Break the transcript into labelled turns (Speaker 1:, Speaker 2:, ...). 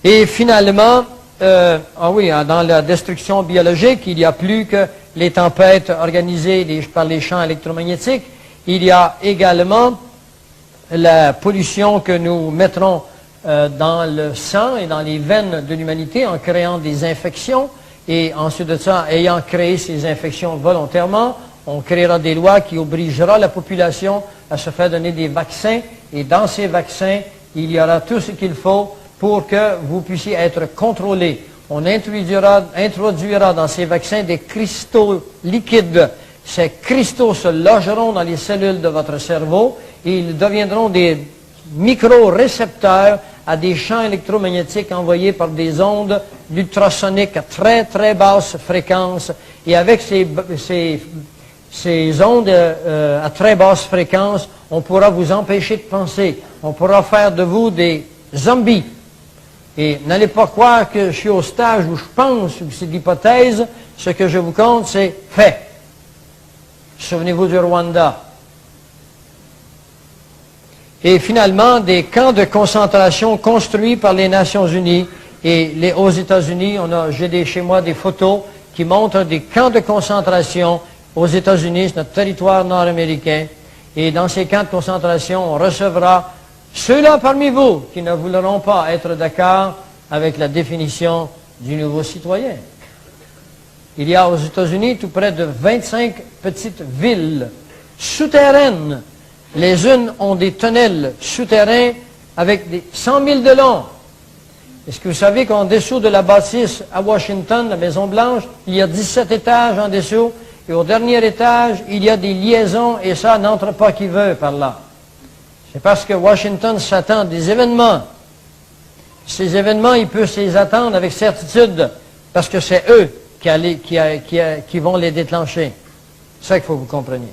Speaker 1: Et finalement, dans la destruction biologique, il n'y a plus que les tempêtes organisées par les champs électromagnétiques. Il y a également la pollution que nous mettrons dans le sang et dans les veines de l'humanité en créant des infections. Et ensuite de ça, ayant créé ces infections volontairement, on créera des lois qui obligera la population à se faire donner des vaccins. Et dans ces vaccins, il y aura tout ce qu'il faut pour que vous puissiez être contrôlés. On introduira dans ces vaccins des cristaux liquides. Ces cristaux se logeront dans les cellules de votre cerveau et ils deviendront des micro-récepteurs à des champs électromagnétiques envoyés par des ondes ultrasoniques à très très basse fréquence. Et avec ces ondes à très basse fréquence, on pourra vous empêcher de penser. On pourra faire de vous des zombies. Et n'allez pas croire que je suis au stage où je pense, ou c'est l'hypothèse. Ce que je vous compte, c'est fait. Souvenez-vous du Rwanda. Et finalement, des camps de concentration construits par les Nations Unies. Et aux États-Unis, j'ai chez moi des photos qui montrent des camps de concentration aux États-Unis, notre territoire nord-américain. Et dans ces camps de concentration, on recevra ceux-là parmi vous qui ne voudront pas être d'accord avec la définition du nouveau citoyen. Il y a aux États-Unis tout près de 25 petites villes souterraines. Les unes ont des tunnels souterrains avec des 100 000 de long. Est-ce que vous savez qu'en dessous de la bâtisse à Washington, la Maison-Blanche, il y a 17 étages en dessous, et au dernier étage, il y a des liaisons, et ça n'entre pas qui veut par là. C'est parce que Washington s'attend à des événements. Ces événements, il peut s'y attendre avec certitude, parce que c'est eux qui vont les déclencher. C'est ça qu'il faut que vous compreniez.